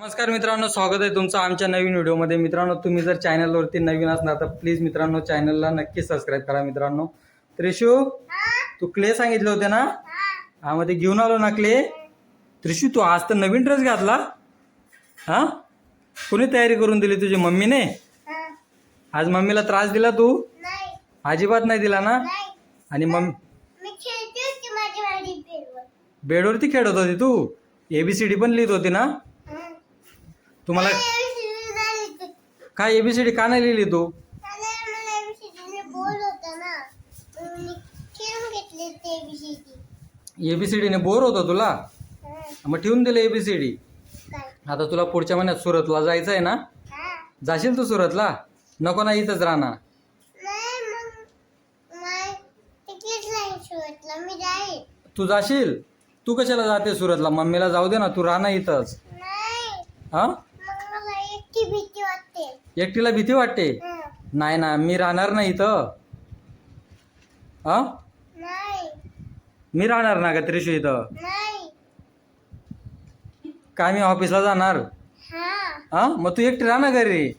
नमस्कार मित्रांनो, स्वागत आहे तुमचं आमच्या नवीन व्हिडिओमध्ये. मित्रांनो, तुम्ही जर चॅनलवरती नवीन असणार तर प्लीज मित्रांनो चॅनलला नक्की सबस्क्राईब करा. मित्रांनो, त्रिशू तू क्ले सांगितले होते ना, हा मध्ये घेऊन आलो ना क्ले. त्रिशू तू आज तर नवीन ड्रेस घातला. हा, कुणी तयारी करून दिली? तुझी मम्मीने? आज मम्मीला त्रास दिला तू? अजिबात नाही दिला ना. आणि बेडवरती खेळत होती तू? एबीसीडी पण लिहित होती ना? तुम्हाला काय एबीसीडी का नाही लिहिली तू? एबीसीडी ने बोर होतो तुला, मग ठेवून दिलं एबीसीडी. आता तुला पुढच्या महिन्यात सुरतला जायचं आहे ना? जाशील तू सुरतला? नको ना, इथंच राहणार. तू जाशील? तू कशाला जाते सुरतला? मम्मीला जाऊ दे ना, तू राहणार इथंच. हा, एकटीला भीती वाटते? नाही ना, मी राहणार नाही इथं. हा, मी राहणार ना का त्रिशू इथं? काय मी ऑफिसला जाणार? हा, मग तू एकटी राहणार घरी.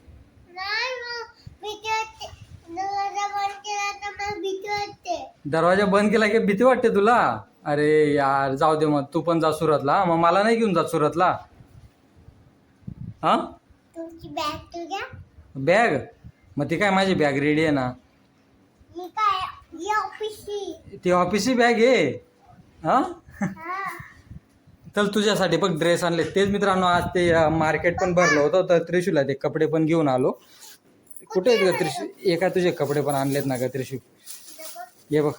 दरवाजा बंद केला की भीती वाटते तुला? अरे यार, जाऊ दे मग, तू पण जा सुरतला. मग मला नाही घेऊन जात सुरतला? हा, बॅग? मग ती काय, माझी बॅग रेडी आहे ना. ती ऑफिसची बॅग आहे. हा, चल तुझ्यासाठी बघ ड्रेस आणले. तेच मित्रांनो, आज ते मार्केट पण भरलं होतं तर त्रिशूला ते कपडे पण घेऊन आलो. कुठे आहेत ग त्रिशू? एका तुझे कपडे पण आणलेत ना ग त्रिशू? ये बघ,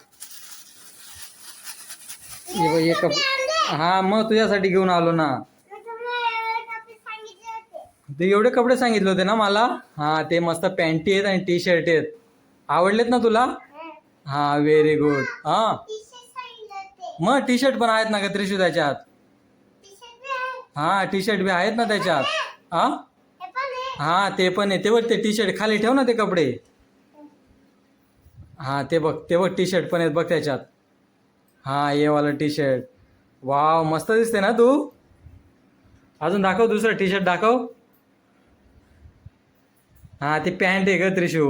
ये बघ, ये कपडे. हा, मग तुझ्यासाठी घेऊन आलो ना. ते एवढे कपडे सांगितले होते ना मला. हा, ते मस्त पॅन्टी आहेत आणि टी शर्ट आहेत. आवडलेत ना तुला? हा, व्हेरी गुड. हा, मग टी शर्ट पण आहेत ना ग त्रिशू त्याच्यात? हा, टी शर्ट बी आहेत ना त्याच्यात. हा, हा, ते पण आहे. ते बघ, ते टी शर्ट खाली ठेव ना, ते कपडे. हा, ते बघ, ते बघ, टी शर्ट पण आहेत बघ त्याच्यात. हा, ये वाला टी शर्ट. वाव, मस्त दिसते ना तू. अजून दाखव, दुसरं टी शर्ट दाखव. हा, ती पॅन्ट आहे ग त्रिशू.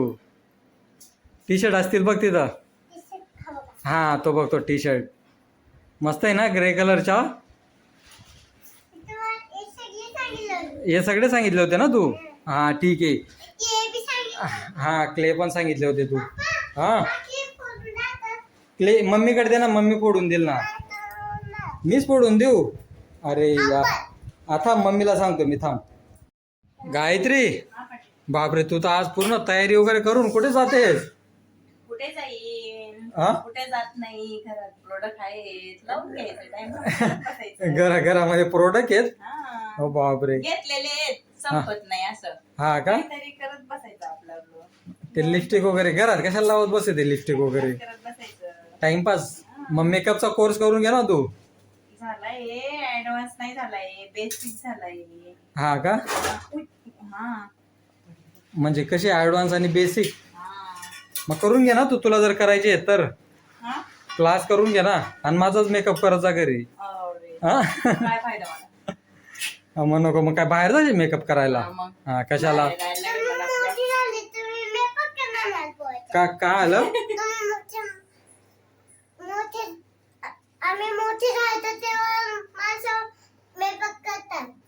टी शर्ट असतील बघ तिथं. हा, तो बघ, तो टी शर्ट मस्त आहे ना, ग्रे कलरचा. हे सगळे सांगितले होते ना तू? हा, ठीक आहे. हा, क्ले पण सांगितले होते तू. हा, क्ले मम्मीकडे दे ना, मम्मी फोडून देईल ना. मीच फोडून देऊ? अरे यार, आता मम्मीला सांगतो मी, थांब. गायत्री, बापरे, तू तर आज पूर्ण तयारी वगैरे करून कुठे जातेस? कुठे जाईल? हा, कुठे जात नाही. घरात प्रोडक्ट आहेत, लावून घ्यायचं. घरामध्ये प्रोडक्ट आहेत? हो बापरे, घेतलेले आहेत, संपत नाही असं. हा का? काहीतरी करत बसायचं आपलं. ते लिपस्टिक वगैरे घरात कशाला लावत बसते? ते लिपस्टिक वगैरे करत बसायचं. टाइमपास. मग मेकअपचा कोर्स करून घे ना तू. झालाय ऍडव्हान्स नाही झालाय, बेसिक झालाय. हा का? हा, म्हणजे कशी, ऍडव्हान्स आणि बेसिक? हा, मग करून घे ना तू, तुला जर करायचे आहे तर. हा? क्लास करून घे ना, आणि माझाच मेकअप करायचा घरी. अरे, हा, काय फायदा मला? मग नको, मग काय बाहेर जायचे मेकअप करायला? मग हा, कशाला? जायला लागेल मला. का आलं?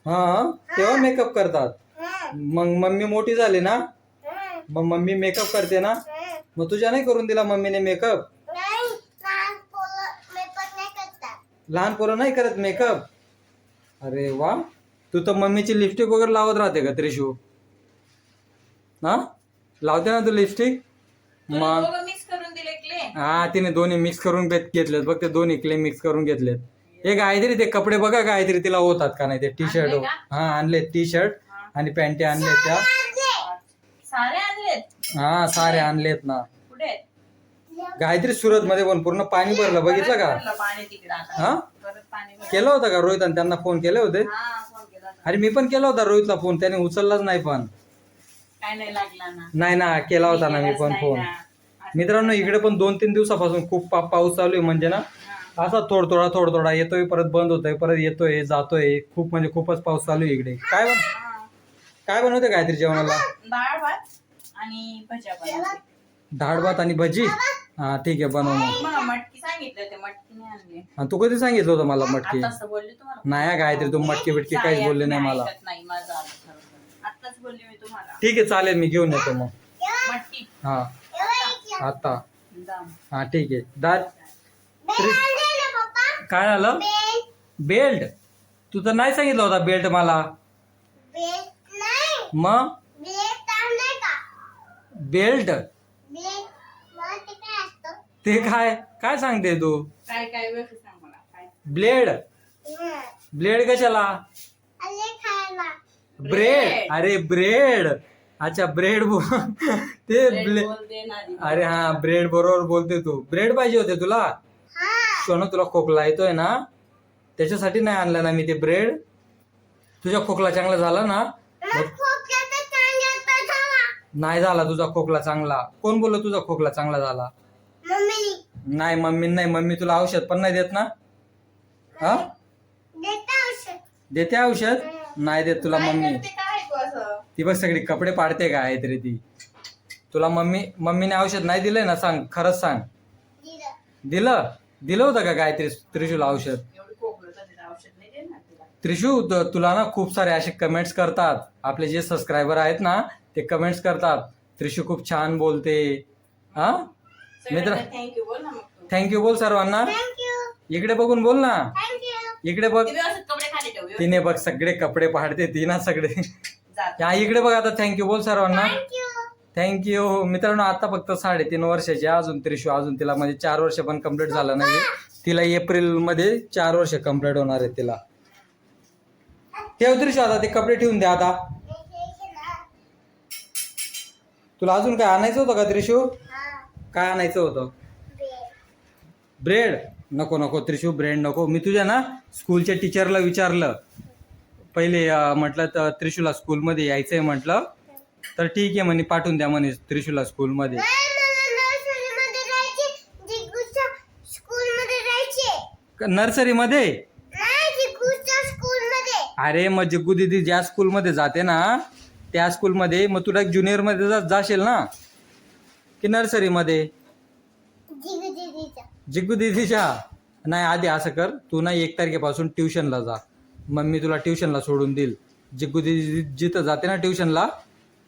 हा, तेव्हा मेकअप करतात. मग मम्मी मोठी झाली ना, मग मम्मी मेकअप करते ना. मग तुझ्या नाही करून दिला मम्मीने मेकअप? लहान पोरं नाही करत मेकअप? अरे वा, तू तर मम्मीची लिपस्टिक वगैरे लावत राहते का त्रिशू? हा, लावते ना तू लिपस्टिक? मग मिक्स करून दिले क्ले. हा, तिने दोन्ही मिक्स करून घेतलेत बघ. ते दोन्ही क्ले मिक्स करून घेतलेत. हे गायत्री, ते कपडे बघा गायत्री, तिला होतात का नाही ते टी शर्ट. हा, आणलेत टी शर्ट आणि पॅन्टी आणलेत त्या. सारे आणलेत? हा, सारे आणलेत ना. कुठे? गायत्री, सुरत मध्ये पण पूर्ण पाणी भरलं, बघितलं का? पाणी तिकडे आता. हा, परत पाणी भरलं. केलं होतं का रोहित? आणि त्यांना फोन केले होते? हा, फोन केला होता. अरे मी पण केला होता रोहितला फोन, त्याने उचललाच नाही. पण काय नाही लागला ना. नाही ना, केला होता ना मी पण फोन. मित्रांनो, इकडे पण 2-3 दिवसापासून खूप पाऊस चालू आहे. म्हणजे ना, असा थोडा येतोय, परत बंद होतोय, परत येतोय जातोय. खूप म्हणजे खूपच पाऊस चालू आहे इकडे. काय बनवते गायत्री जेवणाला? डाळ भात आणि भज्या बनवते. डाळ भात आणि भजी. हा ठीक आहे, बनव मग. मला मटकी सांगितलं ते मटकी नाही आणली. आणि तू कधी सांगितलं होतं मला मटकी? आताच तर बोलली तुम्हाला. नाही गायत्री, तू मटकी बिटकी काहीच बोलले नाही मला. ऐकत नाही माझं आलं खरं. आताच बोलली मी तुम्हाला. ठीक आहे चालेल, मी घेऊन येतो मग. मटकी हा आता. दाम. हा ठीक आहे. काय झालं? बेल्ट? तू तर नाही सांगितलं होता बेल्ट मला. मग बेल्ट ते काय काय सांगते तू? काय काय वेळ सांग मला काय. ब्लेड? ब्लेड कशाला? ब्रेड? अरे ब्रेड. अच्छा ब्रेड बोल. ते बोलते ना आधी. अरे हा ब्रेड बरोबर बोलते तू. ब्रेड पाहिजे होते तुला? सोनं तुला खोकला येतोय ना, त्याच्यासाठी नाही आणलं ना मी ते ब्रेड. तुझा खोकला चांगला झाला ना? नाही झाला तुझा खोकला चांगला. कोण बोललो तुझा खोकला चांगला झाला? नाही मम्मी नाही. मम्मी तुला औषध पण नाही देत ना? हा देते औषध? नाही देत तुला मम्मी. ते काय ऐकू असं. ती बघ सगळी कपडे पाडते काय तरी ती. तुला मम्मीने औषध नाही दिलंय ना? सांग, खरंच सांग. दिलं होतं का गायत्री त्रिशूला औषध? एवढी खोकलं तर तिला औषध नाही देणार तिला. त्रिशू तुला ना खूप सारे असे कमेंट्स करतात. आपले जे सबस्क्रायबर आहेत ना ते कमेंट्स करतात, त्रिशू खूप छान बोलते. हा मित्र, थँक्यू बोल ना मग तू. थँक्यू बोल सर्वांना. इकडे बघून बोल ना. इकडे बघ, ती व्यवस्थित कपडे खाली ठेव. तिने बघ सगळे कपडे पाडते ती ना सगळे. जात. हा इकडे बघ आता. थँक्यू बोल सर्वांना. थँक्यू मित्रांनो. आता फक्त 3.5 वर्षाची अजून त्रिशू. अजून तिला म्हणजे 4 वर्ष पण कम्प्लीट झालं नाही. तिला एप्रिल मध्ये 4 वर्ष कम्प्लीट होणार आहे तिला. ठेव त्रिशू आता ते कपडे ठेवून द्या आता. तुला अजून काय आणायचं होतं का त्रिशू? काय आणायचं होतं? ब्रेड? नको नको त्रिशू, ब्रेड नको. मी तुझ्या ना स्कूलच्या टीचरला विचारलं पहिले, म्हटलं तर त्रिशूला स्कूलमध्ये यायचंय म्हटलं, तर ठीक आहे म्हणे, पाठवून द्या म्हणे त्रिशूला स्कूलमध्ये. नर्सरीमध्ये? अरे मग जिग्गू दीदी ज्या स्कूलमध्ये जाते ना त्या स्कूलमध्ये, मग तुला ज्युनियर मध्ये जाशील ना की नर्सरीमध्ये? जिग्गू दीदीच्या. नाही आधी असं कर, तू ना 1 तारखेपासून ट्युशनला जा. मग मी तुला ट्युशनला सोडून देईल. जिग्गू दीदी जिथं जाते ना ट्युशनला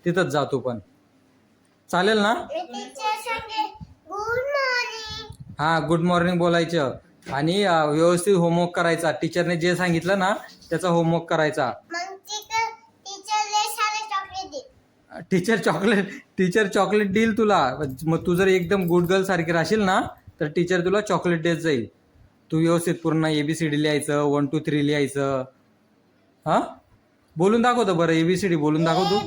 तिथंच जा तू पण. चालेल ना? हा गुड मॉर्निंग बोलायचं आणि व्यवस्थित होमवर्क करायचा. टीचरने जे सांगितलं ना त्याचा होमवर्क करायचा. टीचर चॉकलेट देईल तुला. मग तू जर एकदम गुड गर्ल सारखी राहशील ना तर टीचर तुला चॉकलेट देत जाईल. तू व्यवस्थित पूर्ण ABCD लिहायचं, 1 2 3 लिहायचं. हा बोलून दाखवतो बरं, ABCD बोलून दाखवतो.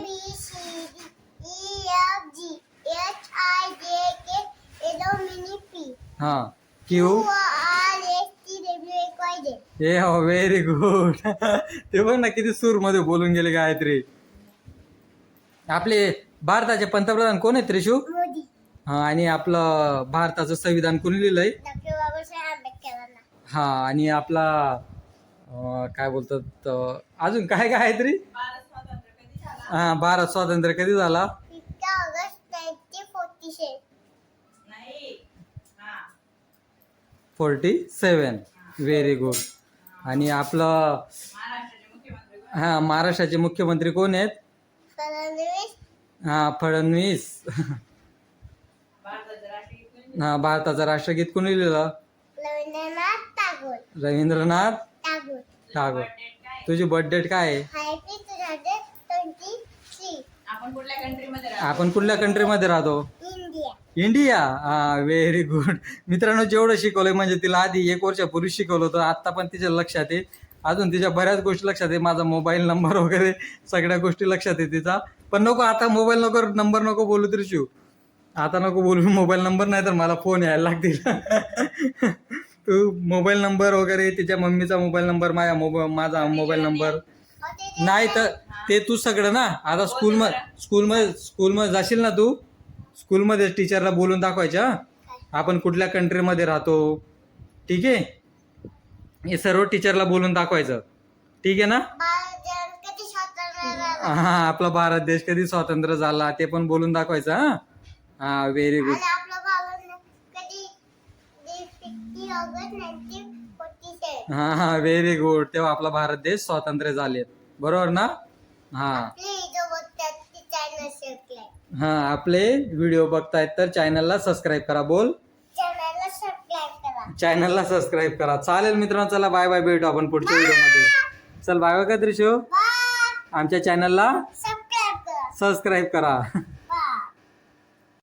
हा क्यू. ए हो व्हेरी गुड. ते बघ ना किती सूर मध्ये बोलून गेले गायत्री. आपले भारताचे पंतप्रधान कोण आहेत त्रिशू? हा आणि आपलं भारताचं संविधान कोणी लिहिलंय? हा आणि आपला काय बोलतात अजून काय गायत्री? हा भारत स्वातंत्र्य कधी झाला? 47. Very good. आणि आपलं हा महाराष्ट्राचे मुख्यमंत्री कोण आहेत? हा फडणवीस. हा भारताचं राष्ट्रगीत कोणी लिहिलं? रवींद्रनाथ टागोर. तुझी बर्थ डेट काय आहे? आपण कुठल्या कंट्रीमध्ये राहतो? इंडिया. हा व्हेरी गुड. मित्रांनो जेवढं शिकवलंय म्हणजे तिला आधी 1 वर्षापूर्वी शिकवलं होतं, आता पण तिच्या लक्षात आहे. अजून तिच्या बऱ्याच गोष्टी लक्षात आहे. माझा मोबाईल नंबर वगैरे सगळ्या गोष्टी लक्षात आहे तिचा. पण नको आता मोबाईल नंबर नको बोलू त्रिशू. आता नको बोलू मोबाईल नंबर, नाही तर मला फोन यायला लागतील. तू मोबाईल नंबर वगैरे, तिच्या मम्मीचा मोबाईल नंबर, माझा मोबाईल नंबर नाही तर ते तू सगळं ना आता स्कूलमध्ये जाशील ना तू, स्कूलमध्ये टीचरला बोलून दाखवायचं आपण कुठल्या कंट्रीमध्ये राहतो. ठीक आहे. हे सर्व टीचरला बोलून दाखवायचं. ठीक आहे ना? हा, आपला भारत देश कधी स्वतंत्र झाला ते पण बोलून दाखवायचं. हा व्हेरी गुड. हा व्हेरी गुड. तेव्हा आपला भारत देश स्वातंत्र्य झाले, बरोबर ना? हा हा, आपले व्हिडिओ बघतायत तर चॅनलला सबस्क्राईब करा. बोल, चॅनलला सबस्क्राईब करा. चालेल मित्रांनो, चला बाय बाय, भेटू आपण पुढच्या व्हिडिओमध्ये. चल बाय बाय का त्रिशू. आमच्या चॅनलला सबस्क्राईब करा.